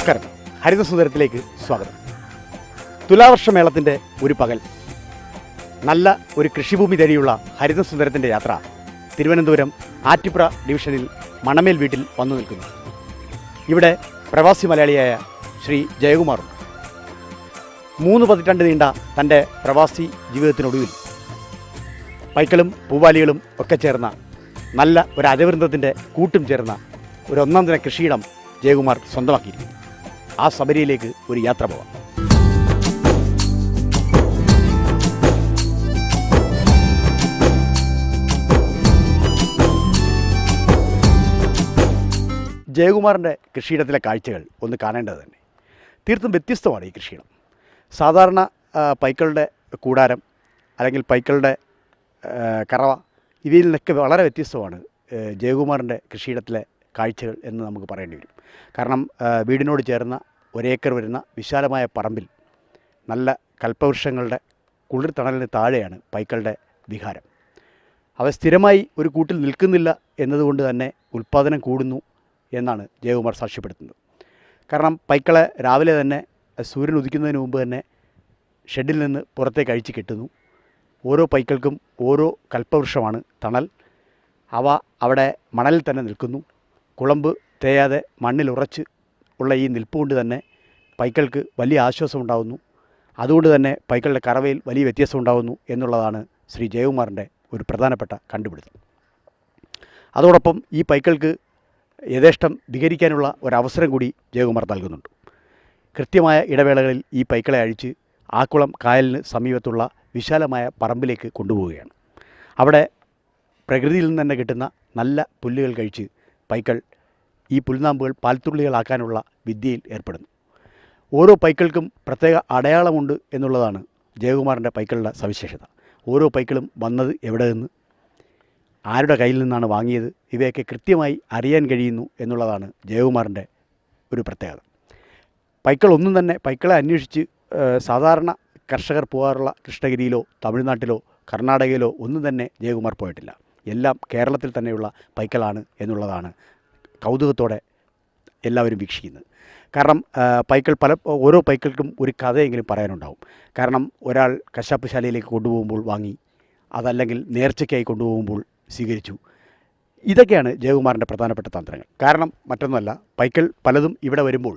നമസ്കാരം, ഹരിതസുന്ദരത്തിലേക്ക് സ്വാഗതം. തുലാവർഷമേളത്തിൻ്റെ ഒരു പകൽ, നല്ല ഒരു കൃഷിഭൂമി തേടിയുള്ള ഹരിതസുന്ദരത്തിൻ്റെ യാത്ര തിരുവനന്തപുരം ആറ്റിപ്പുഴ ഡിവിഷനിൽ മണമേൽ വീട്ടിൽ വന്നു നിൽക്കുന്നു. ഇവിടെ പ്രവാസി മലയാളിയായ ശ്രീ ജയകുമാറും 3 പതിറ്റാണ്ട് നീണ്ട തൻ്റെ പ്രവാസി ജീവിതത്തിനൊടുവിൽ പൈക്കളും പൂവാലികളും ഒക്കെ ചേർന്ന നല്ല ഒരു അജവൃന്ദത്തിൻ്റെ കൂട്ടും ചേർന്ന ഒരു ഒന്നാം ദിന കൃഷിയിടം ജയകുമാർ സ്വന്തമാക്കിയിരിക്കുന്നു. ആ ശബരിയിലേക്ക് ഒരു യാത്ര പോവാം. ജയകുമാറിൻ്റെ കൃഷിയിടത്തിലെ കാഴ്ചകൾ ഒന്ന് കാണേണ്ടത് തന്നെ. തീർത്തും വ്യത്യസ്തമാണ് ഈ കൃഷിയിടം. സാധാരണ പൈക്കളുടെ കൂടാരം അല്ലെങ്കിൽ പൈക്കളുടെ കറവ ഇവയിൽ നിന്നൊക്കെ വളരെ വ്യത്യസ്തമാണ് ജയകുമാറിൻ്റെ കൃഷിയിടത്തിലെ കാഴ്ചകൾ എന്ന് നമുക്ക് പറയേണ്ടി വരും. കാരണം വീടിനോട് ചേർന്ന ഒരേക്കർ വരുന്ന വിശാലമായ പറമ്പിൽ നല്ല കൽപ്പവൃക്ഷങ്ങളുടെ കുളിർ തണലിന് താഴെയാണ് പൈക്കളുടെ വിഹാരം. അവ സ്ഥിരമായി ഒരു കൂട്ടിൽ നിൽക്കുന്നില്ല എന്നതുകൊണ്ട് തന്നെ ഉൽപ്പാദനം കൂടുന്നു എന്നാണ് ജയകുമാർ സാക്ഷ്യപ്പെടുത്തുന്നത്. കാരണം പൈക്കളെ രാവിലെ തന്നെ സൂര്യൻ ഉദിക്കുന്നതിന് മുമ്പ് തന്നെ ഷെഡിൽ നിന്ന് പുറത്തേക്ക് അഴിച്ച് കെട്ടുന്നു. ഓരോ പൈക്കൾക്കും ഓരോ കൽപ്പവൃക്ഷമാണ് തണൽ. അവ അവിടെ മണലിൽ തന്നെ നിൽക്കുന്നു. കുളമ്പ് തേയാതെ മണ്ണിലുറച്ച് ഉള്ള ഈ നിൽപ്പ് കൊണ്ട് തന്നെ പൈക്കൾക്ക് വലിയ ആശ്വാസം ഉണ്ടാകുന്നു. അതുകൊണ്ട് തന്നെ പൈക്കളുടെ കറവയിൽ വലിയ വ്യത്യാസം ഉണ്ടാകുന്നു എന്നുള്ളതാണ് ശ്രീ ജയകുമാറിൻ്റെ ഒരു പ്രധാനപ്പെട്ട കണ്ടുപിടുത്തം. അതോടൊപ്പം ഈ പൈക്കൾക്ക് യഥേഷ്ടം വിഹരിക്കാനുള്ള ഒരവസരം കൂടി ജയകുമാർ നൽകുന്നുണ്ട്. കൃത്യമായ ഇടവേളകളിൽ ഈ പൈക്കളെ അഴിച്ച് ആക്കുളം കായലിന് സമീപത്തുള്ള വിശാലമായ പറമ്പിലേക്ക് കൊണ്ടുപോവുകയാണ്. അവിടെ പ്രകൃതിയിൽ നിന്ന് തന്നെ കിട്ടുന്ന നല്ല പുല്ലുകൾ കഴിച്ച് പൈക്കൾ ഈ പുൽനാമ്പുകൾ പാൽത്തുള്ളികളാക്കാനുള്ള വിദ്യയിൽ ഏർപ്പെടുന്നു. ഓരോ പൈക്കൾക്കും പ്രത്യേക അടയാളമുണ്ട് എന്നുള്ളതാണ് ജയകുമാറിൻ്റെ പൈക്കളുടെ സവിശേഷത. ഓരോ പൈക്കളും വന്നത് എവിടെ നിന്ന്, ആരുടെ കയ്യിൽ നിന്നാണ് വാങ്ങിയത്, ഇവയൊക്കെ കൃത്യമായി അറിയാൻ കഴിയുന്നു എന്നുള്ളതാണ് ജയകുമാറിൻ്റെ ഒരു പ്രത്യേകത. പൈക്കളൊന്നും തന്നെ പൈക്കളെ അന്വേഷിച്ച് സാധാരണ കർഷകർ പോകാറുള്ള കൃഷ്ണഗിരിയിലോ തമിഴ്നാട്ടിലോ കർണാടകയിലോ ഒന്നും തന്നെ ജയകുമാർ പോയിട്ടില്ല. എല്ലാം കേരളത്തിൽ തന്നെയുള്ള പൈക്കളാണ് എന്നുള്ളതാണ് കൗതുകത്തോടെ എല്ലാവരും വീക്ഷിക്കുന്നത്. കാരണം ഓരോ പൈക്കൾക്കും ഒരു കഥയെങ്കിലും പറയാനുണ്ടാവും. കാരണം ഒരാൾ കശാപ്പുശാലയിലേക്ക് കൊണ്ടുപോകുമ്പോൾ വാങ്ങി, അതല്ലെങ്കിൽ നേർച്ചയ്ക്കായി കൊണ്ടുപോകുമ്പോൾ സ്വീകരിച്ചു. ഇതൊക്കെയാണ് ജയകുമാറിൻ്റെ പ്രധാനപ്പെട്ട തന്ത്രങ്ങൾ. കാരണം മറ്റൊന്നുമല്ല, പൈക്കൾ പലതും ഇവിടെ വരുമ്പോൾ,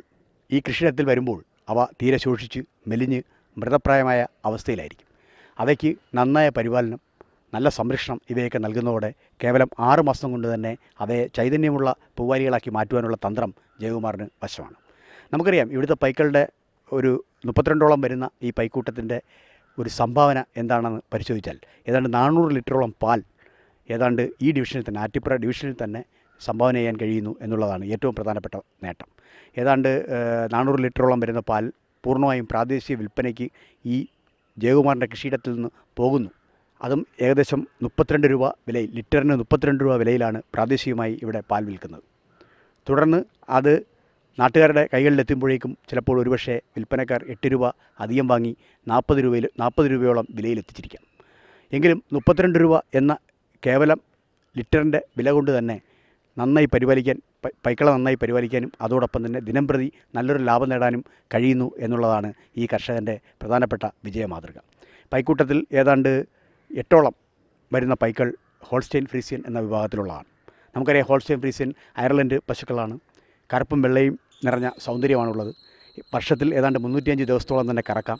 ഈ കൃഷിയിടത്തിൽ വരുമ്പോൾ അവ തീരെ ശോഷിച്ച് മെലിഞ്ഞ് മൃതപ്രായമായ അവസ്ഥയിലായിരിക്കും. അവയ്ക്ക് നന്നായ പരിപാലനം, നല്ല സംരക്ഷണം ഇവയൊക്കെ നൽകുന്നതോടെ കേവലം 6 മാസം കൊണ്ട് തന്നെ അവയെ ചൈതന്യമുള്ള പൂവാലികളാക്കി മാറ്റുവാനുള്ള തന്ത്രം ജയകുമാറിന് വശമാണ്. നമുക്കറിയാം, ഇവിടുത്തെ പൈക്കളുടെ ഒരു 32ഓളം വരുന്ന ഈ പൈക്കൂട്ടത്തിൻ്റെ ഒരു സംഭാവന എന്താണെന്ന് പരിശോധിച്ചാൽ ഏതാണ്ട് 400 ലിറ്ററോളം പാൽ ഏതാണ്ട് ഈ ഡിവിഷനിൽ തന്നെ, ആറ്റിപ്പുഴ ഡിവിഷനിൽ തന്നെ സംഭാവന ചെയ്യാൻ കഴിയുന്നു എന്നുള്ളതാണ് ഏറ്റവും പ്രധാനപ്പെട്ട നേട്ടം. ഏതാണ്ട് 400 ലിറ്ററോളം വരുന്ന പാൽ പൂർണ്ണമായും പ്രാദേശിക വിൽപ്പനയ്ക്ക് ഈ ജയകുമാറിൻ്റെ കൃഷിയിടത്തിൽ നിന്ന് പോകുന്നു. അതും ഏകദേശം 32 രൂപ വിലയിൽ, ലിറ്ററിന് 32 രൂപ വിലയിലാണ് പ്രാദേശികമായി ഇവിടെ പാൽ വിൽക്കുന്നത്. തുടർന്ന് അത് നാട്ടുകാരുടെ കൈകളിലെത്തുമ്പോഴേക്കും ചിലപ്പോൾ ഒരുപക്ഷെ വിൽപ്പനക്കാർ 8 രൂപ അധികം വാങ്ങി 40 രൂപയോളം വിലയിലെത്തിച്ചിരിക്കാം. എങ്കിലും 32 രൂപ എന്ന കേവലം ലിറ്ററിൻ്റെ വില കൊണ്ട് തന്നെ നന്നായി പരിപാലിക്കാൻ, പൈക്കളെ നന്നായി പരിപാലിക്കാനും അതോടൊപ്പം തന്നെ ദിനംപ്രതി നല്ലൊരു ലാഭം നേടാനും കഴിയുന്നു എന്നുള്ളതാണ് ഈ കർഷകൻ്റെ പ്രധാനപ്പെട്ട വിജയമാതൃക. പൈക്കൂട്ടത്തിൽ ഏതാണ്ട് 8ഓളം വരുന്ന പൈക്കൾ ഹോൾസ്റ്റൈൻ ഫ്രീസിയൻ എന്ന വിഭാഗത്തിലുള്ളതാണ്. നമുക്കറിയാം, ഹോൾസ്റ്റൈൻ ഫ്രീസിയൻ അയർലൻഡ് പശുക്കളാണ്. കറുപ്പും വെള്ളയും നിറഞ്ഞ സൗന്ദര്യമാണുള്ളത്. വർഷത്തിൽ ഏതാണ്ട് 305 ദിവസത്തോളം തന്നെ കറക്കാം.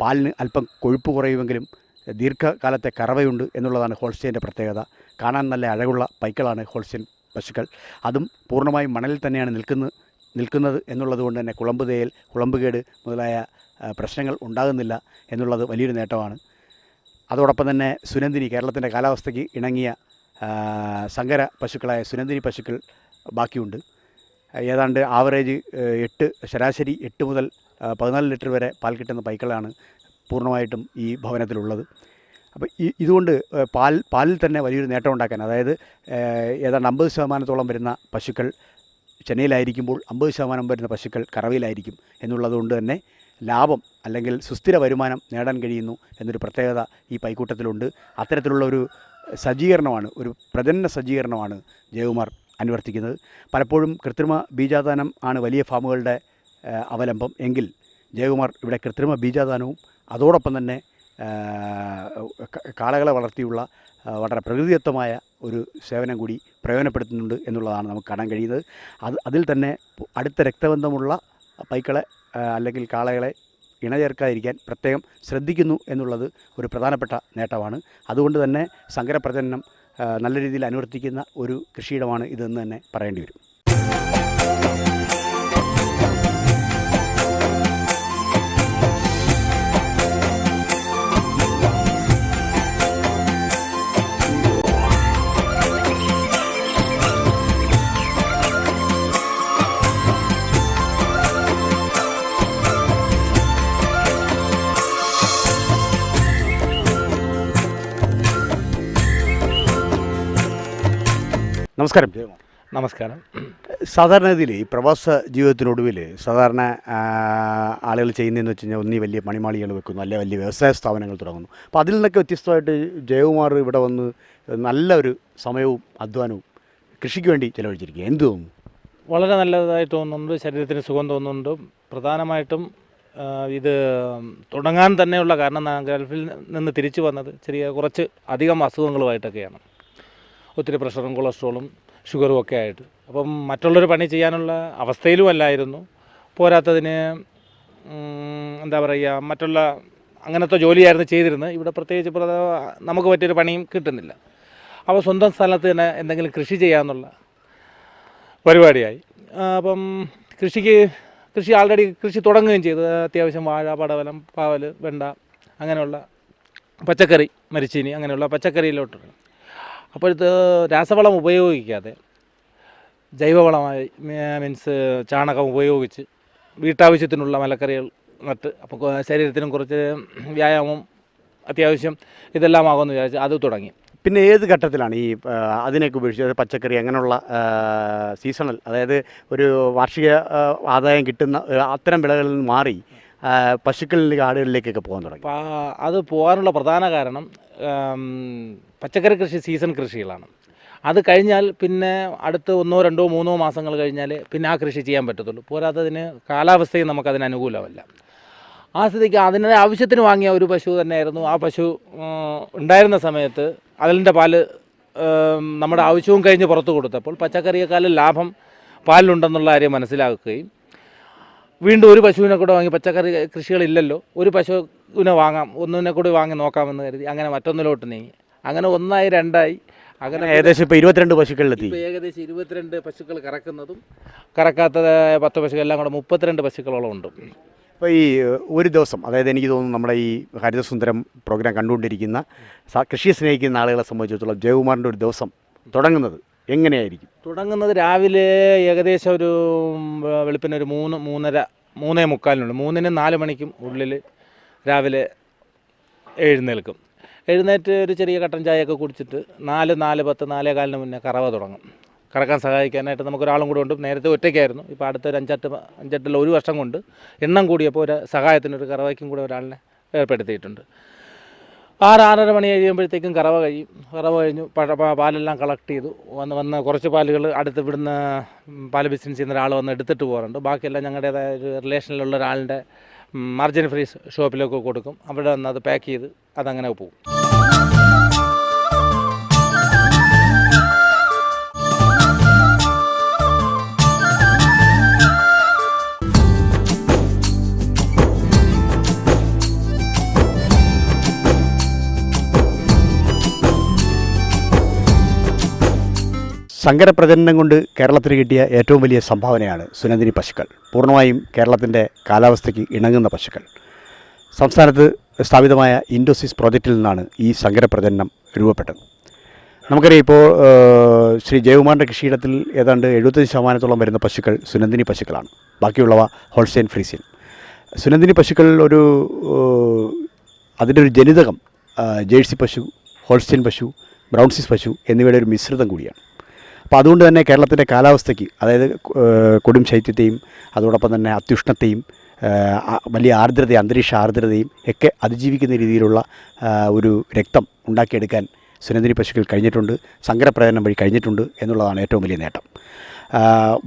പാലിന് അല്പം കൊഴുപ്പ് കുറയുമെങ്കിലും ദീർഘകാലത്തെ കറവയുണ്ട് എന്നുള്ളതാണ് ഹോൾസ്റ്റൈൻ്റെ പ്രത്യേകത. കാണാൻ നല്ല അഴകുള്ള പൈക്കളാണ് ഹോൾസ്റ്റൈൻ പശുക്കൾ. അതും പൂർണ്ണമായും മണലിൽ തന്നെയാണ് നിൽക്കുന്നത് എന്നുള്ളതുകൊണ്ട് തന്നെ കുളമ്പുകേട് മുതലായ പ്രശ്നങ്ങൾ ഉണ്ടാകുന്നില്ല എന്നുള്ളത് വലിയൊരു നേട്ടമാണ്. അതോടൊപ്പം തന്നെ സുനന്ദിനി, കേരളത്തിൻ്റെ കാലാവസ്ഥയ്ക്ക് ഇണങ്ങിയ സങ്കര പശുക്കളായ സുനന്ദിനി പശുക്കൾ ബാക്കിയുണ്ട്. ഏതാണ്ട് ആവറേജ് ശരാശരി 8 മുതൽ 14 ലിറ്റർ വരെ പാൽ കിട്ടുന്ന പൈക്കളാണ് പൂർണ്ണമായിട്ടും ഈ ഭവനത്തിലുള്ളത്. അപ്പോൾ ഇതുകൊണ്ട് പാലിൽ തന്നെ വലിയൊരു നേട്ടം ഉണ്ടാക്കാൻ, അതായത് ഏതാണ്ട് 50% വരുന്ന പശുക്കൾ ചെന്നൈയിലായിരിക്കുമ്പോൾ 50% വരുന്ന പശുക്കൾ കറവയിലായിരിക്കും എന്നുള്ളതുകൊണ്ട് തന്നെ ലാഭം അല്ലെങ്കിൽ സുസ്ഥിര വരുമാനം നേടാൻ കഴിയുന്നു എന്നൊരു പ്രത്യേകത ഈ പൈക്കൂട്ടത്തിലുണ്ട്. അത്തരത്തിലുള്ള ഒരു സജ്ജീകരണമാണ്, ഒരു പ്രജനന സജ്ജീകരണമാണ് ജയകുമാർ അനുവർത്തിക്കുന്നത്. പലപ്പോഴും കൃത്രിമ ബീജാദാനം ആണ് വലിയ ഫാമുകളുടെ അവലംബം എങ്കിൽ ജയകുമാർ ഇവിടെ കൃത്രിമ ബീജാദാനവും അതോടൊപ്പം തന്നെ കാളകളെ വളർത്തിയുള്ള വളരെ പ്രകൃതിദത്തമായ ഒരു സേവനം കൂടി പ്രയോജനപ്പെടുത്തുന്നുണ്ട് എന്നുള്ളതാണ് നമുക്ക് കാണാൻ കഴിയുന്നത്. അതിൽ തന്നെ അടുത്ത രക്തബന്ധമുള്ള പൈക്കളെ അല്ലെങ്കിൽ കാളകളെ ഇണചേർക്കാതിരിക്കാൻ പ്രത്യേകം ശ്രദ്ധിക്കുന്നു എന്നുള്ളത് ഒരു പ്രധാനപ്പെട്ട നേട്ടമാണ്. അതുകൊണ്ട് തന്നെ സങ്കരപ്രജനനം നല്ല രീതിയിൽ അനുവർത്തിക്കുന്ന ഒരു കൃഷിയിടമാണ് ഇതെന്ന് തന്നെ പറയേണ്ടി വരും. നമസ്കാരം ജയകുമാർ. നമസ്കാരം. സാധാരണഗതിയിൽ ഈ പ്രവാസ ജീവിതത്തിനൊടുവിൽ സാധാരണ ആളുകൾ ചെയ്യുന്നതെന്ന് വെച്ച് കഴിഞ്ഞാൽ ഒന്നീ വലിയ മണിമാളികൾ വെക്കുന്നു, അല്ലെങ്കിൽ വലിയ വ്യവസായ സ്ഥാപനങ്ങൾ തുടങ്ങുന്നു. അപ്പോൾ അതിൽ നിന്നൊക്കെ വ്യത്യസ്തമായിട്ട് ജയകുമാർ ഇവിടെ വന്ന് നല്ലൊരു സമയവും അധ്വാനവും കൃഷിക്ക് വേണ്ടി ചിലവഴിച്ചിരിക്കുക. എന്ത് തോന്നുന്നു? വളരെ നല്ലതായിട്ട് തോന്നുന്നുണ്ട്, ശരീരത്തിന് സുഖം തോന്നുന്നുണ്ട്. പ്രധാനമായിട്ടും ഇത് തുടങ്ങാൻ തന്നെയുള്ള കാരണം ഗൾഫിൽ നിന്ന് തിരിച്ചു വന്നത് കുറച്ച് അധികം അസുഖങ്ങളുമായിട്ടൊക്കെയാണ്. ഒത്തിരി പ്രഷറും കൊളസ്ട്രോളും ഷുഗറും ഒക്കെ ആയിട്ട്. അപ്പം മറ്റുള്ളൊരു പണി ചെയ്യാനുള്ള അവസ്ഥയിലും അല്ലായിരുന്നു. പോരാത്തതിന് എന്താ പറയുക, മറ്റുള്ള അങ്ങനത്തെ ജോലിയായിരുന്നു ചെയ്തിരുന്നത്. ഇവിടെ പ്രത്യേകിച്ച് നമുക്ക് പറ്റിയൊരു പണിയും കിട്ടുന്നില്ല. അപ്പോൾ സ്വന്തം സ്ഥലത്ത് തന്നെ എന്തെങ്കിലും കൃഷി ചെയ്യാമെന്നുള്ള പരിപാടിയായി. അപ്പം കൃഷി ആൾറെഡി തുടങ്ങുകയും ചെയ്തു. അത്യാവശ്യം വാഴ, പടവലം, പാവൽ, വെണ്ട, അങ്ങനെയുള്ള പച്ചക്കറി, മരിച്ചീനി, അങ്ങനെയുള്ള പച്ചക്കറിയിലോട്ട്. അപ്പോഴത്തെ രാസവളം ഉപയോഗിക്കാതെ ജൈവവളമായി മീൻസ് ചാണകം ഉപയോഗിച്ച് വീട്ടാവശ്യത്തിനുള്ള മലക്കറികൾ നട്ട് അപ്പോൾ ശരീരത്തിനും കുറച്ച് വ്യായാമം അത്യാവശ്യം ഇതെല്ലാം ആകുമെന്ന് വിചാരിച്ച് അത് തുടങ്ങി. പിന്നെ ഏത് ഘട്ടത്തിലാണ് ഈ അതിനൊക്കെ ഉപേക്ഷിച്ച് പച്ചക്കറി അങ്ങനെയുള്ള സീസണൽ, അതായത് ഒരു വാർഷിക ആദായം കിട്ടുന്ന അത്തരം വിളകളിൽ നിന്ന് മാറി പശുക്കളിൽ ആടുകളിലേക്കൊക്കെ പോകാൻ തുടങ്ങി? അത് പോകാനുള്ള പ്രധാന കാരണം പച്ചക്കറി കൃഷി സീസൺ കൃഷികളാണ്. അത് കഴിഞ്ഞാൽ പിന്നെ അടുത്ത് 1, 2, 3 മാസങ്ങൾ കഴിഞ്ഞാൽ പിന്നെ ആ കൃഷി ചെയ്യാൻ പറ്റത്തുള്ളൂ. പോരാത്തതിന് കാലാവസ്ഥയും നമുക്കതിന് അനുകൂലമല്ല. ആ സ്ഥിതിക്ക് അതിൻ്റെ ആവശ്യത്തിന് വാങ്ങിയ ഒരു പശു തന്നെയായിരുന്നു. ആ പശു ഉണ്ടായിരുന്ന സമയത്ത് അതിൻ്റെ പാല് നമ്മുടെ ആവശ്യവും കഴിഞ്ഞ് പുറത്ത് കൊടുത്തപ്പോൾ പച്ചക്കറിയേക്കാളും ലാഭം പാലിലുണ്ടെന്നുള്ള കാര്യം മനസ്സിലാക്കുകയും വീണ്ടും ഒരു പശുവിനെ കൂടെ വാങ്ങി, പച്ചക്കറി കൃഷികളില്ലല്ലോ, ഒരു പശുവിനെ വാങ്ങാം, ഒന്നിനെ കൂടി വാങ്ങി നോക്കാമെന്ന് കരുതി അങ്ങനെ മറ്റൊന്നിലോട്ട് നീങ്ങി. അങ്ങനെ 1 ആയി 2 ആയി, അങ്ങനെ ഏകദേശം ഇപ്പോൾ 22 പശുക്കളിലെത്തി. ഇപ്പോൾ ഏകദേശം 22 പശുക്കൾ കറക്കുന്നതും കറക്കാത്ത 10 പശുക്കൾ എല്ലാം കൂടെ 32 പശുക്കളോളം ഉണ്ട്. അപ്പോൾ ഈ ഒരു ദിവസം, അതായത് എനിക്ക് തോന്നുന്നു നമ്മുടെ ഈ ഹരിതസുന്ദരം പ്രോഗ്രാം കണ്ടുകൊണ്ടിരിക്കുന്ന കൃഷിയെ സ്നേഹിക്കുന്ന ആളുകളെ സംബന്ധിച്ചിടത്തോളം ജയകുമാറിൻ്റെ ഒരു ദിവസം തുടങ്ങുന്നത് എങ്ങനെയായിരിക്കും? തുടങ്ങുന്നത് രാവിലെ ഏകദേശം ഒരു വെളുപ്പിന് ഒരു 3, 3:45 3-നും 4 മണിക്കും ഉള്ളിൽ രാവിലെ എഴുന്നേൽക്കും. എഴുന്നേറ്റ് ഒരു ചെറിയ കട്ടൻ ചായയൊക്കെ കുടിച്ചിട്ട് 4, 4:10, 4:15 മുന്നേ കറവ തുടങ്ങും. കറക്കാൻ സഹായിക്കാനായിട്ട് നമുക്കൊരാളും കൂടെ ഉണ്ട്. നേരത്തെ ഒറ്റയ്ക്കായിരുന്നു. ഇപ്പോൾ അടുത്തൊരു 5-8 1 വർഷം കൊണ്ട് എണ്ണം കൂടിയപ്പോൾ ഒരു സഹായത്തിനൊരു കറവയ്ക്കും കൂടെ ഒരാളിനെ ഏർപ്പെടുത്തിയിട്ടുണ്ട്. 6-6:30 മണി കഴിയുമ്പോഴത്തേക്കും കറവ കഴിയും. കറവ കഴിഞ്ഞു പാലെല്ലാം കളക്ട് ചെയ്തു വന്ന് കുറച്ച് പാലുകൾ അടുത്ത് ഇവിടുന്ന് പാൽ ബിസിനസ് ചെയ്യുന്ന ഒരാൾ വന്ന് എടുത്തിട്ട് പോകാറുണ്ട്. ബാക്കിയെല്ലാം ഞങ്ങളുടേതായ ഒരു റിലേഷനിലുള്ള ഒരാളുടെ മാർജിൻ ഫ്രീ ഷോപ്പിലേക്ക് കൊടുക്കും. അവിടെ വന്ന് അത് പാക്ക് ചെയ്ത് അതങ്ങനെ പോകും. സങ്കരപ്രജനനം കൊണ്ട് കേരളത്തിന് കിട്ടിയ ഏറ്റവും വലിയ സംഭാവനയാണ് സുനന്ദിനി പശുക്കൾ. പൂർണ്ണമായും കേരളത്തിൻ്റെ കാലാവസ്ഥയ്ക്ക് ഇണങ്ങുന്ന പശുക്കൾ. സംസ്ഥാനത്ത് സ്ഥാപിതമായ ഇൻഡോസിസ് പ്രോജക്റ്റിൽ നിന്നാണ് ഈ സങ്കരപ്രജനനം രൂപപ്പെട്ടത്. നമുക്കറിയാം, ഇപ്പോൾ ശ്രീ ജയകുമാറിൻ്റെ കൃഷിയിടത്തിൽ ഏതാണ്ട് 75% വരുന്ന പശുക്കൾ സുനന്ദിനി പശുക്കളാണ്. ബാക്കിയുള്ളവ ഹോൾസ്റ്റൈൻ ഫ്രീസിയൻ. സുനന്ദിനി പശുക്കൾ അതിൻ്റെ ഒരു ജനിതകം ജേഴ്സി പശു, ഹോൾസ്റ്റൈൻ പശു, ബ്രൗൺസിസ് പശു എന്നിവയുടെ ഒരു മിശ്രിതം കൂടിയാണ്. അപ്പോൾ അതുകൊണ്ട് തന്നെ കേരളത്തിൻ്റെ കാലാവസ്ഥയ്ക്ക്, അതായത് കൊടും ശൈത്യത്തെയും അതോടൊപ്പം തന്നെ അത്യുഷ്ണത്തെയും വലിയ ആർദ്രതയും അന്തരീക്ഷ ആർദ്രതയും ഒക്കെ അതിജീവിക്കുന്ന രീതിയിലുള്ള ഒരു രക്തം ഉണ്ടാക്കിയെടുക്കാൻ സുനന്ദിനി പശുക്കൾ കഴിഞ്ഞിട്ടുണ്ട്. സങ്കരപ്രജനനം വഴി കഴിഞ്ഞിട്ടുണ്ട് എന്നുള്ളതാണ് ഏറ്റവും വലിയ നേട്ടം.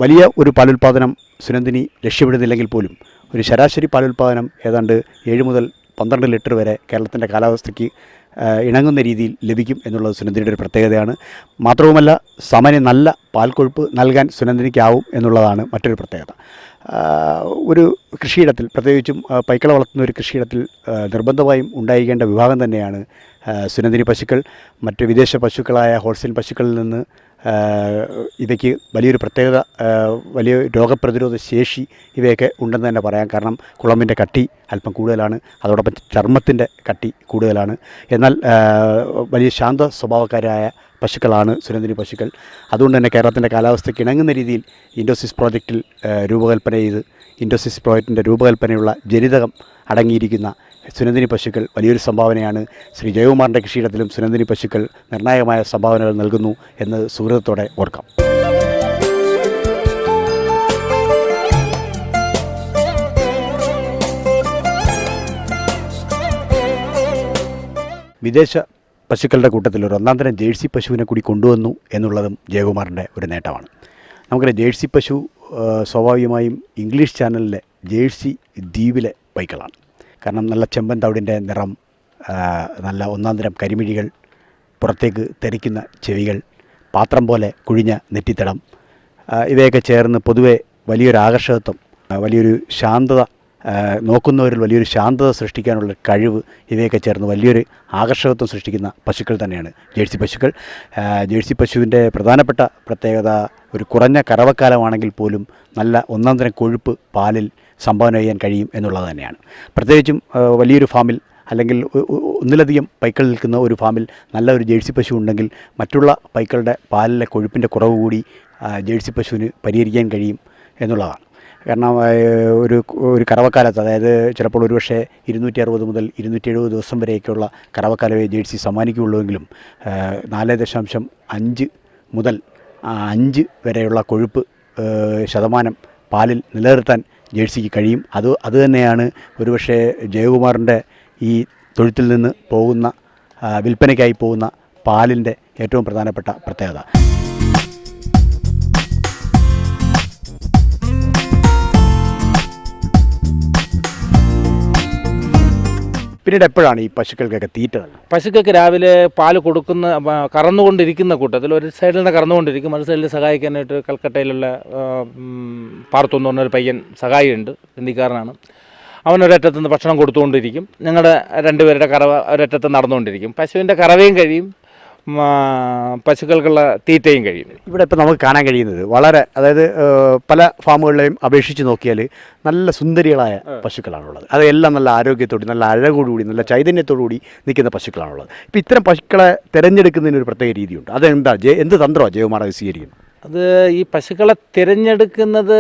വലിയ ഒരു പാലുൽപാദനം സുനന്ദിനി ലക്ഷ്യമിടുന്നില്ലെങ്കിൽ പോലും ഒരു ശരാശരി പാലുൽപാദനം ഏതാണ്ട് 7 മുതൽ 12 ലിറ്റർ വരെ കേരളത്തിൻ്റെ കാലാവസ്ഥയ്ക്ക് ഇണങ്ങുന്ന രീതിയിൽ ലഭിക്കും എന്നുള്ളത് സുനന്ദിനിയുടെ ഒരു പ്രത്യേകതയാണ്. മാത്രവുമല്ല സമന് നല്ല പാൽക്കൊഴുപ്പ് നൽകാൻ സുനന്ദിനിക്കാവും എന്നുള്ളതാണ് മറ്റൊരു പ്രത്യേകത. ഒരു കൃഷിയിടത്തിൽ, പ്രത്യേകിച്ചും പൈക്കള വളർത്തുന്ന ഒരു കൃഷിയിടത്തിൽ നിർബന്ധമായും ഉണ്ടായിരിക്കേണ്ട വിഭാഗം തന്നെയാണ് സുനന്ദിനി പശുക്കൾ. മറ്റ് വിദേശ പശുക്കളായ ഹോൾസെയിൽ പശുക്കളിൽ നിന്ന് ഇവയ്ക്ക് വലിയൊരു പ്രത്യേകത, വലിയ രോഗപ്രതിരോധ ശേഷി ഇവയൊക്കെ ഉണ്ടെന്ന് തന്നെ പറയാം. കാരണം കുളമ്പിൻ്റെ കട്ടി അല്പം കൂടുതലാണ്, അതോടൊപ്പം ചർമ്മത്തിൻ്റെ കട്ടി കൂടുതലാണ്. എന്നാൽ വലിയ ശാന്ത സ്വഭാവക്കാരായ പശുക്കളാണ് സുനന്ദിനി പശുക്കൾ. അതുകൊണ്ട് തന്നെ കേരളത്തിൻ്റെ കാലാവസ്ഥയ്ക്ക് ഇണങ്ങുന്ന രീതിയിൽ ഇൻഡോസിസ് പ്രോജക്റ്റിൽ രൂപകൽപ്പന ചെയ്ത് ഇൻഡോസിസ് പ്രോജക്റ്റിൻ്റെ രൂപകൽപ്പനയുള്ള ജനിതകം അടങ്ങിയിരിക്കുന്ന സുനന്ദിനി പശുക്കൾ വലിയൊരു സംഭാവനയാണ്. ശ്രീ ജയകുമാറിൻ്റെ കൃഷിയിടത്തിലും സുനന്ദിനി പശുക്കൾ നിർണായകമായ സംഭാവനകൾ നൽകുന്നു എന്ന് സുഹൃത്തോടെ ഓർക്കാം. വിദേശ പശുക്കളുടെ കൂട്ടത്തിൽ ഒരു ഒന്നാം തരം ജേഴ്സി പശുവിനെ കൂടി കൊണ്ടുവന്നു എന്നുള്ളതും ജയകുമാറിൻ്റെ ഒരു നേട്ടമാണ്. നമുക്കറിയാം, ജേഴ്സി പശു സ്വാഭാവികമായും ഇംഗ്ലീഷ് ചാനലിലെ ജേഴ്സി ദ്വീപിലെ പൈക്കളാണ്. കാരണം നല്ല ചെമ്പൻ തവിടിൻ്റെ നിറം, നല്ല ഒന്നാം തരം കരിമിഴികൾ, പുറത്തേക്ക് തെറിക്കുന്ന ചെവികൾ, പാത്രം പോലെ കുഴിഞ്ഞ നെറ്റിത്തടം, ഇവയൊക്കെ ചേർന്ന് പൊതുവെ വലിയൊരു ആകർഷകത്വം, വലിയൊരു ശാന്തത, നോക്കുന്നവരിൽ വലിയൊരു ശാന്തത സൃഷ്ടിക്കാനുള്ള കഴിവ്, ഇവയൊക്കെ ചേർന്ന് വലിയൊരു ആകർഷകത്വം സൃഷ്ടിക്കുന്ന പശുക്കൾ തന്നെയാണ് ജേഴ്സി പശുക്കൾ. ജേഴ്സി പശുവിൻ്റെ പ്രധാനപ്പെട്ട പ്രത്യേകത ഒരു കുറഞ്ഞ കറവക്കാലമാണെങ്കിൽ പോലും നല്ല ഒന്നാം തരം കൊഴുപ്പ് പാലിൽ സംഭാവന ചെയ്യാൻ കഴിയും എന്നുള്ളത് തന്നെയാണ്. പ്രത്യേകിച്ചും വലിയൊരു ഫാമിൽ അല്ലെങ്കിൽ ഒന്നിലധികം പൈക്കൾ നിൽക്കുന്ന ഒരു ഫാമിൽ നല്ല ഒരു ജേഴ്സി പശു ഉണ്ടെങ്കിൽ മറ്റുള്ള പൈക്കളുടെ പാലിലെ കൊഴുപ്പിൻ്റെ കുറവ് കൂടി ജേഴ്സി പശുവിന് പരിഹരിക്കാൻ കഴിയും എന്നുള്ളതാണ്. കാരണം ഒരു കറവക്കാലത്ത്, അതായത് ചിലപ്പോൾ ഒരുപക്ഷെ 260 മുതൽ 270 ദിവസം വരെയൊക്കെയുള്ള കറവക്കാലമേ ജേഴ്സി സമ്മാനിക്കുകയുള്ളൂവെങ്കിലും 4.5 മുതൽ 5 വരെയുള്ള കൊഴുപ്പ് ശതമാനം പാലിൽ നിലനിർത്താൻ ജേഴ്സിക്ക് കഴിയും. അത് തന്നെയാണ് ഒരുപക്ഷെ ജയകുമാറിൻ്റെ ഈ തൊഴുത്തിൽ നിന്ന് പോകുന്ന വിൽപ്പനയ്ക്കായി പോകുന്ന പാലിൻ്റെ ഏറ്റവും പ്രധാനപ്പെട്ട പ്രത്യേകത. പിന്നീട് എപ്പോഴാണ് ഈ പശുക്കൾക്കൊക്കെ തീറ്റ? പശുക്കൾക്ക് രാവിലെ പാല് കൊടുക്കുന്ന കറന്നുകൊണ്ടിരിക്കുന്ന കൂട്ടത്തിൽ ഒരു സൈഡിൽ നിന്ന് കറന്നുകൊണ്ടിരിക്കും, മറു സൈഡിൽ സഹായിക്കാനായിട്ട് കൽക്കട്ടയിലുള്ള പാർത്തു എന്ന് പറഞ്ഞൊരു പയ്യൻ സഹായിയുണ്ട്, ഹിന്ദിക്കാരനാണ്. അവൻ ഒരറ്റത്തു നിന്ന് ഭക്ഷണം കൊടുത്തുകൊണ്ടിരിക്കും, ഞങ്ങളുടെ രണ്ടുപേരുടെ കറവ ഒരറ്റത്ത് നടന്നുകൊണ്ടിരിക്കും. പശുവിൻ്റെ കറവയും കഴിയും, പശുക്കൾക്കുള്ള തീറ്റയും കഴിയും. ഇവിടെ ഇപ്പോൾ നമുക്ക് കാണാൻ കഴിയുന്നത് വളരെ, അതായത് പല ഫാമുകളിലെയും അപേക്ഷിച്ച് നോക്കിയാൽ നല്ല സുന്ദരികളായ പശുക്കളാണുള്ളത്. അതെല്ലാം നല്ല ആരോഗ്യത്തോടെ, നല്ല അഴകോടുകൂടി, നല്ല ചൈതന്യത്തോടുകൂടി നിൽക്കുന്ന പശുക്കളാണുള്ളത്. ഇപ്പോൾ ഇത്തരം പശുക്കളെ തിരഞ്ഞെടുക്കുന്നതിനൊരു പ്രത്യേക രീതിയുണ്ട്. അതെന്താ, എന്ത് തന്ത്രമാണ് ജയകുമാർ സ്വീകരിക്കുന്നത്? അത് ഈ പശുക്കളെ തിരഞ്ഞെടുക്കുന്നത്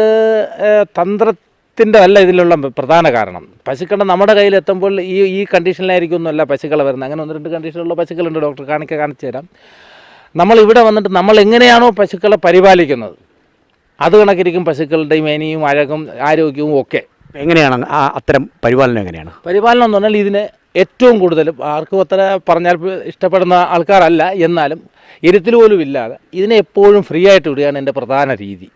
തന്ത്രത്തിൻ്റെ അല്ല ഇതിലുള്ള പ്രധാന കാരണം. പശുക്കളുടെ നമ്മുടെ കയ്യിലെത്തുമ്പോൾ ഈ കണ്ടീഷനിലായിരിക്കും ഒന്നുമല്ല പശുക്കളെ വരുന്നത്. അങ്ങനെ 1-2 കണ്ടീഷനിലുള്ള പശുക്കളുണ്ട്, ഡോക്ടർ കാണിച്ചു തരാം. നമ്മളിവിടെ വന്നിട്ട് നമ്മൾ എങ്ങനെയാണോ പശുക്കളെ പരിപാലിക്കുന്നത് അത് കണക്കിരിക്കും പശുക്കളുടെ മേനിയും അഴകും ആരോഗ്യവും ഒക്കെ. എങ്ങനെയാണ് അത്തരം പരിപാലനം? എങ്ങനെയാണ് പരിപാലനം എന്ന് പറഞ്ഞാൽ ഇതിനെ ഏറ്റവും കൂടുതൽ ആർക്കും അത്ര പറഞ്ഞാൽ ഇഷ്ടപ്പെടുന്ന ആൾക്കാരല്ല, എന്നാലും ഇരുത്തിൽ പോലും ഇല്ലാതെ ഇതിനെ എപ്പോഴും ഫ്രീ ആയിട്ട് വിടുകയാണ് എൻ്റെ പ്രധാന രീതി.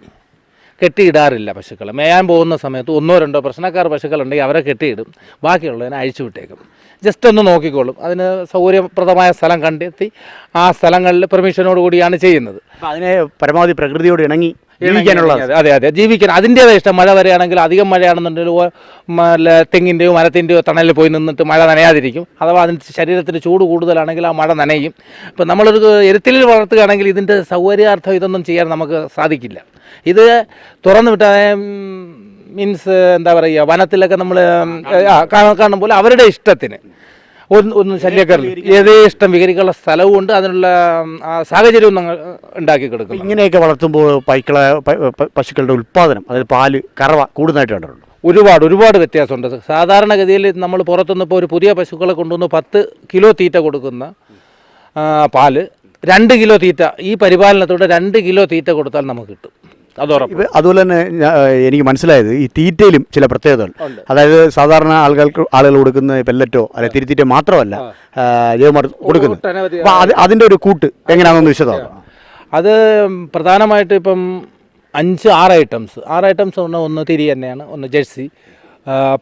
കെട്ടിയിടാറില്ല പശുക്കളെ. മേയാൻ പോകുന്ന സമയത്ത് 1-2 പ്രശ്നക്കാർ പശുക്കളുണ്ടെങ്കിൽ അവരെ കെട്ടിയിടും, ബാക്കിയുള്ളതിനെ അഴിച്ചു വിട്ടേക്കും. ജസ്റ്റ് ഒന്ന് നോക്കിക്കോളും. അതിന് സൗകര്യപ്രദമായ സ്ഥലം കണ്ടെത്തി ആ സ്ഥലങ്ങളിൽ പെർമിഷനോട് കൂടിയാണ് ചെയ്യുന്നത്. അതിനെ പരമാവധി പ്രകൃതിയോട് ഇണങ്ങി ജീവിക്കാനുള്ളത്. അതെ, ജീവിക്കാൻ അതിൻ്റേതായ ഇഷ്ടം. മഴ വരെയാണെങ്കിൽ, അധികം മഴയാണെന്നുണ്ടെങ്കിൽ തെങ്ങിൻ്റെയോ മരത്തിൻ്റെയോ തണലിൽ പോയി നിന്നിട്ട് മഴ നനയാതിരിക്കും. അഥവാ അതിന് ശരീരത്തിന് ചൂട് കൂടുതലാണെങ്കിൽ ആ മഴ നനയും. ഇപ്പം നമ്മളൊരു എരുത്തിലിൽ വളർത്തുകയാണെങ്കിൽ ഇതിൻ്റെ സൗകര്യാർത്ഥം ഇതൊന്നും ചെയ്യാൻ നമുക്ക് സാധിക്കില്ല. ഇത് തുറന്നു വിട്ട മീൻസ് എന്താ പറയുക, വനത്തിലൊക്കെ നമ്മൾ കാണുമ്പോൾ അവരുടെ ഇഷ്ടത്തിന് ഒന്നും ശല്യക്കാരില്ല, ഏതേ ഇഷ്ടം വികരിക്കാനുള്ള സ്ഥലവും ഉണ്ട്, അതിനുള്ള സാഹചര്യവും നമ്മൾ ഉണ്ടാക്കി കൊടുക്കും. ഇങ്ങനെയൊക്കെ വളർത്തുമ്പോൾ പശുക്കളുടെ ഉൽപ്പാദനം, അതായത് പാല്, കറവ കൂടുതലായിട്ട് കണ്ടിട്ടുണ്ട്. ഒരുപാട് വ്യത്യാസമുണ്ട്. സാധാരണഗതിയിൽ നമ്മൾ പുറത്തുനിന്ന് ഇപ്പോൾ ഒരു പുതിയ പശുക്കളെ കൊണ്ടുവന്ന് 10 കിലോ തീറ്റ കൊടുക്കുന്ന പാല് 2 കിലോ തീറ്റ, ഈ പരിപാലനത്തോടെ 2 കിലോ തീറ്റ കൊടുത്താൽ നമുക്ക് കിട്ടും. അതുപോലെ തന്നെ എനിക്ക് മനസ്സിലായത് ഈ തീറ്റയിലും ചില പ്രത്യേകതകൾ, അതായത് സാധാരണ ആളുകൾ കൊടുക്കുന്ന പെല്ലറ്റോ അല്ലെ തിരുത്തീറ്റ മാത്രമല്ല ജയകുമാർ കൊടുക്കുന്നത്. അപ്പോൾ അതിൻ്റെ ഒരു കൂട്ട് എങ്ങനെയാണെന്ന് വിശദമാക്കാം. അത് പ്രധാനമായിട്ട് ഇപ്പം 6 ഐറ്റംസ്. 6 ഐറ്റംസ് പറഞ്ഞാൽ ഒന്ന് തിരി തന്നെയാണ്, ഒന്ന് ജേഴ്സി,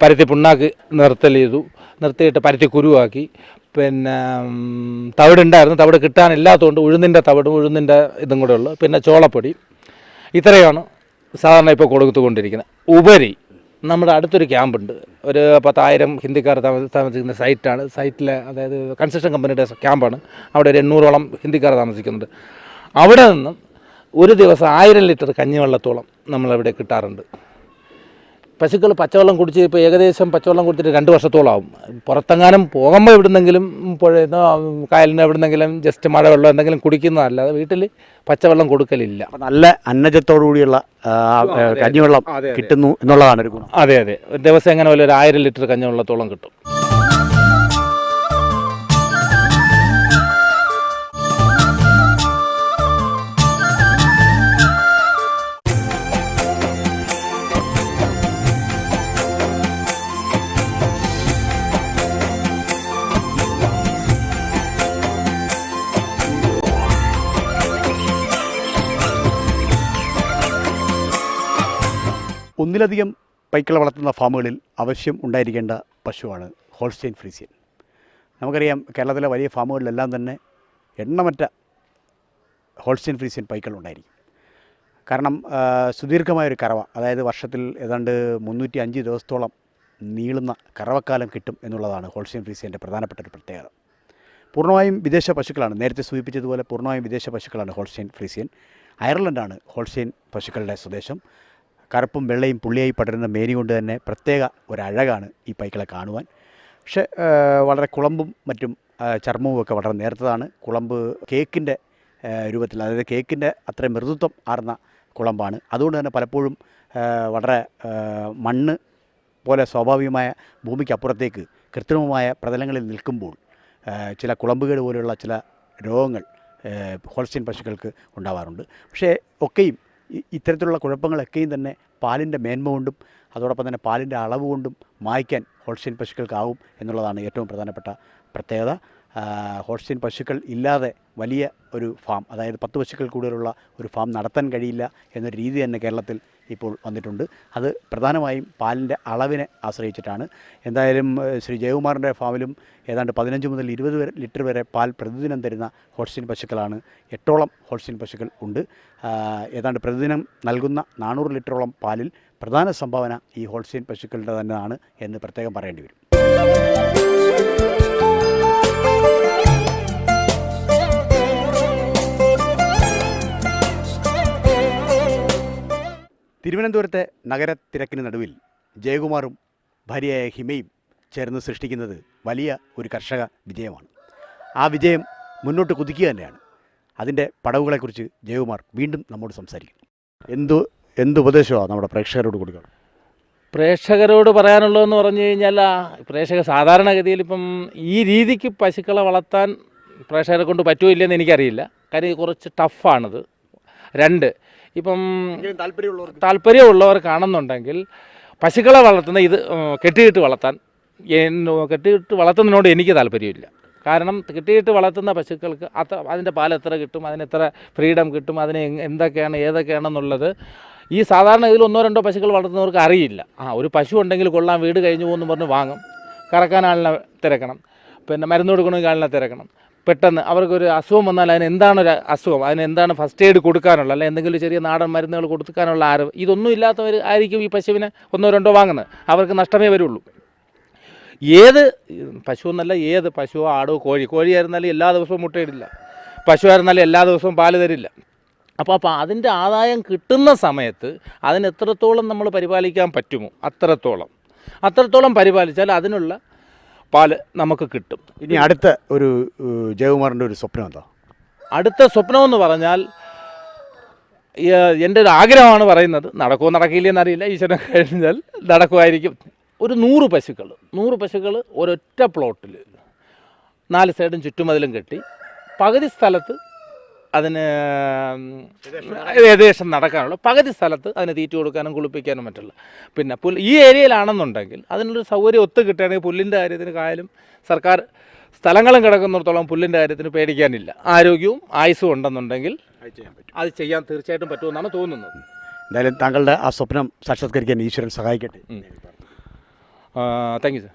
പരുത്തി പുണ്ണാക്ക് നിർത്തൽ ചെയ്തു, നിർത്തിയിട്ട് പരുത്തി കുരുവാക്കി. പിന്നെ തവിടുണ്ടായിരുന്നു, തവിട് കിട്ടാനില്ലാത്തതുകൊണ്ട് ഉഴുന്നിൻ്റെ തവിടും ഉഴുന്നിൻ്റെ ഇതും കൂടെ ഉള്ളു. പിന്നെ ചോളപ്പൊടി. ഇത്രയാണ് സാധാരണ ഇപ്പോൾ കൊടുത്തുകൊണ്ടിരിക്കുന്നത്. ഉപരി നമ്മുടെ അടുത്തൊരു ക്യാമ്പുണ്ട്, ഒരു 10,000 ഹിന്ദിക്കാർ താമസിക്കുന്ന സൈറ്റാണ്. സൈറ്റിലെ അതായത് കൺസ്ട്രക്ഷൻ കമ്പനിയുടെ ക്യാമ്പാണ്. അവിടെ ഒരു 800ഓളം ഹിന്ദിക്കാർ താമസിക്കുന്നുണ്ട്. അവിടെ നിന്നും ഒരു ദിവസം 1000 ലിറ്റർ കഞ്ഞിവെള്ളത്തോളം നമ്മളവിടെ കിട്ടാറുണ്ട്. പശുക്കൾ പച്ചവെള്ളം കുടിച്ച് ഇപ്പോൾ ഏകദേശം പച്ചവെള്ളം കുടിച്ചിട്ട് 2 വർഷത്തോളം ആവും. പുറത്തെങ്ങാനും പോകുമ്പോൾ എവിടുന്നെങ്കിലും പുഴയെന്നോ കായലിനോ എവിടുന്നെങ്കിലും ജസ്റ്റ് മഴവെള്ളം എന്തെങ്കിലും കുടിക്കുന്നതല്ലാതെ വീട്ടിൽ പച്ചവെള്ളം കൊടുക്കലില്ല. നല്ല അന്നജത്തോടു കൂടിയുള്ള കഞ്ഞിവെള്ളം കിട്ടുന്നു എന്നുള്ളതാണ് ഒരു ഗുണം. അതെ അതെ, ഒരു ദിവസം എങ്ങനെ പോലെ ഒരു 1000 ലിറ്റർ കഞ്ഞിവെള്ളത്തോളം കിട്ടും. ഒന്നിലധികം പൈക്കളെ വളർത്തുന്ന ഫാമുകളിൽ ആവശ്യം ഉണ്ടായിരിക്കേണ്ട പശുവാണ് ഹോൾസ്റ്റൈൻ ഫ്രീസിയൻ. നമുക്കറിയാം, കേരളത്തിലെ വലിയ ഫാമുകളിലെല്ലാം തന്നെ എണ്ണമറ്റ ഹോൾസ്റ്റൈൻ ഫ്രീസിയൻ പൈക്കൾ ഉണ്ടായിരിക്കും. കാരണം സുദീർഘമായൊരു കറവ, അതായത് വർഷത്തിൽ ഏതാണ്ട് 305 ദിവസത്തോളം നീളുന്ന കറവക്കാലം കിട്ടും എന്നുള്ളതാണ് ഹോൾസ്റ്റൈൻ ഫ്രീസിയൻ്റെ പ്രധാനപ്പെട്ട ഒരു പ്രത്യേകത. പൂർണ്ണമായും വിദേശ പശുക്കളാണ്, നേരത്തെ സൂചിപ്പിച്ചതുപോലെ പൂർണ്ണമായും വിദേശ പശുക്കളാണ് ഹോൾസ്റ്റൈൻ ഫ്രീസിയൻ. അയർലൻഡാണ് ഹോൾസ്റ്റൈൻ പശുക്കളുടെ സ്വദേശം. കറുപ്പും വെള്ളയും പുള്ളിയായി പടരുന്ന മേനി കൊണ്ട് തന്നെ പ്രത്യേക ഒരഴകാണ് ഈ പൈക്കളെ കാണുവാൻ. പക്ഷേ വളരെ കുളമ്പും മറ്റും ചർമ്മവും ഒക്കെ വളരെ നേർത്തതാണ്. കുളമ്പ് കേക്കിൻ്റെ രൂപത്തിൽ, അതായത് കേക്കിൻ്റെ അത്രയും മൃദുത്വം ആർന്ന കുളമ്പാണ്. അതുകൊണ്ട് തന്നെ പലപ്പോഴും വളരെ മണ്ണ് പോലെ സ്വാഭാവികമായ ഭൂമിക്കപ്പുറത്തേക്ക് കൃത്രിമമായ പ്രതലങ്ങളിൽ നിൽക്കുമ്പോൾ ചില കുളമ്പുകേട് പോലെയുള്ള ചില രോഗങ്ങൾ ഹോൾസ്റ്റൈൻ പശുക്കൾക്ക് ഉണ്ടാവാറുണ്ട്. പക്ഷേ ഒക്കെയും ഇത്തരത്തിലുള്ള കുഴപ്പങ്ങളൊക്കെയും തന്നെ പാലിൻ്റെ മേന്മ കൊണ്ടും അതോടൊപ്പം തന്നെ പാലിൻ്റെ അളവ് കൊണ്ടും മായ്ക്കാൻ ഹോൾസ്റ്റൈൻ പശുക്കൾക്കാവും എന്നുള്ളതാണ് ഏറ്റവും പ്രധാനപ്പെട്ട പ്രത്യേകത. ഹോൾസ്റ്റൈൻ പശുക്കൾ ഇല്ലാതെ വലിയ ഒരു ഫാം, അതായത് 10 പശുക്കൾ കൂടുതലുള്ള ഒരു ഫാം നടത്താൻ കഴിയില്ല എന്നൊരു രീതി തന്നെ കേരളത്തിൽ ഇപ്പോൾ വന്നിട്ടുണ്ട്. അത് പ്രധാനമായും പാലിൻ്റെ അളവിനെ ആശ്രയിച്ചിട്ടാണ്. എന്തായാലും ശ്രീ ജയകുമാറിൻ്റെ ഫാമിലും ഏതാണ്ട് 15 മുതൽ 20 ലിറ്റർ വരെ പാൽ പ്രതിദിനം തരുന്ന ഹോൾസ്റ്റൈൻ പശുക്കളാണ്. 8ഓളം ഹോൾസ്റ്റൈൻ പശുക്കൾ ഉണ്ട്. ഏതാണ്ട് പ്രതിദിനം നൽകുന്ന 400 ലിറ്ററോളം പാലിൽ പ്രധാന സംഭാവന ഈ ഹോൾസ്റ്റൈൻ പശുക്കളുടെ തന്നെയാണ് എന്ന് പ്രത്യേകം പറയേണ്ടി വരും. തിരുവനന്തപുരത്തെ നഗരത്തിരക്കിന് നടുവിൽ ജയകുമാറും ഭാര്യയായ ഹിമയും ചേർന്ന് സൃഷ്ടിക്കുന്നത് വലിയ ഒരു കർഷക വിജയമാണ്. ആ വിജയം മുന്നോട്ട് കുതിക്കുക തന്നെയാണ്. അതിൻ്റെ പടവുകളെക്കുറിച്ച് ജയകുമാർ വീണ്ടും നമ്മോട് സംസാരിക്കുന്നു. എന്ത് ഉപദേശമാണ് നമ്മുടെ പ്രേക്ഷകരോട് കൊടുക്കണം? പ്രേക്ഷകരോട് പറയാനുള്ളതെന്ന് പറഞ്ഞു കഴിഞ്ഞാൽ, പ്രേക്ഷകർ സാധാരണഗതിയിൽ ഇപ്പം ഈ രീതിക്ക് പശുക്കളെ വളർത്താൻ പ്രേക്ഷകരെ കൊണ്ട് പറ്റുമോ ഇല്ലെന്ന് എനിക്കറിയില്ല. കാര്യം കുറച്ച് ടഫാണിത്. 2, ഇപ്പം താല്പര്യമുള്ളവർ കാണുന്നുണ്ടെങ്കിൽ പശുക്കളെ വളർത്തുന്ന ഇത് കെട്ടിയിട്ട് വളർത്തുന്നതിനോട് എനിക്ക് താല്പര്യമില്ല. കാരണം കെട്ടിയിട്ട് വളർത്തുന്ന പശുക്കൾക്ക് അതിൻ്റെ പാൽ എത്ര കിട്ടും, അതിനെത്ര ഫ്രീഡം കിട്ടും, അതിന് എന്തൊക്കെയാണ് ഏതൊക്കെയാണെന്നുള്ളത് ഈ സാധാരണ ഇതിൽ 1-2 പശുക്കൾ വളർത്തുന്നവർക്ക് അറിയില്ല. ഒരു പശു ഉണ്ടെങ്കിൽ കൊള്ളാം, വീട് കഴിഞ്ഞു പോകുമെന്ന് പറഞ്ഞ് വാങ്ങും. കറക്കാൻ ആളിനെ തിരക്കണം, പിന്നെ മരുന്ന് കൊടുക്കണമെങ്കിൽ ആളിനെ തിരക്കണം. പെട്ടെന്ന് അവർക്കൊരു അസുഖം വന്നാൽ അതിന് എന്താണൊരു അസുഖം, അതിന് എന്താണ് ഫസ്റ്റ് എയ്ഡ് കൊടുക്കാനുള്ള, അല്ലെങ്കിൽ എന്തെങ്കിലും ചെറിയ നാടൻ മരുന്നുകൾ കൊടുക്കാനുള്ള അറിവ് ഇതൊന്നും ഇല്ലാത്തവർ ആയിരിക്കും ഈ പശുവിനെ 1-2 വാങ്ങുന്നത്. അവർക്ക് നഷ്ടമേ വരുള്ളൂ. ഏത് പശു എന്നല്ല, ഏത് പശുവോ ആടോ കോഴിയായിരുന്നാലും എല്ലാ ദിവസവും മുട്ടയിടില്ല, പശുവായിരുന്നാലും എല്ലാ ദിവസവും പാല് തരില്ല. അപ്പോൾ അതിൻ്റെ ആദായം കിട്ടുന്ന സമയത്ത് അതിന് എത്രത്തോളം നമ്മൾ പരിപാലിക്കാൻ പറ്റുമോ അത്രത്തോളം പരിപാലിച്ചാൽ അതിനുള്ള പാല് നമുക്ക് കിട്ടും. ഇനി അടുത്ത ഒരു ജയകുമാറിൻ്റെ ഒരു സ്വപ്നം എന്താ? അടുത്ത സ്വപ്നമെന്ന് പറഞ്ഞാൽ എൻ്റെ ഒരു ആഗ്രഹമാണ് പറയുന്നത്. നടക്കുമോ നടക്കില്ലെന്ന് അറിയില്ല, ഈശ്വരൻ കഴിഞ്ഞാൽ നടക്കുമായിരിക്കും. ഒരു 100 പശുക്കൾ ഒരൊറ്റ പ്ലോട്ടിൽ 4 സൈഡും ചുറ്റുമതിലും കെട്ടി പകുതി സ്ഥലത്ത് അതിന് ഏകദേശം നടക്കാനുള്ള, പകുതി സ്ഥലത്ത് അതിന് തീറ്റ കൊടുക്കാനും കുളിപ്പിക്കാനും മറ്റുള്ള. പിന്നെ ഈ ഏരിയയിലാണെന്നുണ്ടെങ്കിൽ അതിനൊരു സൗകര്യം ഒത്തു കിട്ടുകയാണെങ്കിൽ പുല്ലിൻ്റെ കാര്യത്തിന് കായലും സർക്കാർ സ്ഥലങ്ങളും കിടക്കുന്നിടത്തോളം പുല്ലിൻ്റെ കാര്യത്തിന് പേടിക്കാനില്ല. ആരോഗ്യവും ആയുസ്സും ഉണ്ടെന്നുണ്ടെങ്കിൽ അത് ചെയ്യാൻ തീർച്ചയായിട്ടും പറ്റുമെന്നാണ് തോന്നുന്നത്. എന്തായാലും താങ്കളുടെ ആ സ്വപ്നം സാക്ഷാത്കരിക്കാൻ ഈശ്വരൻ സഹായിക്കട്ടെ. Thank you sir.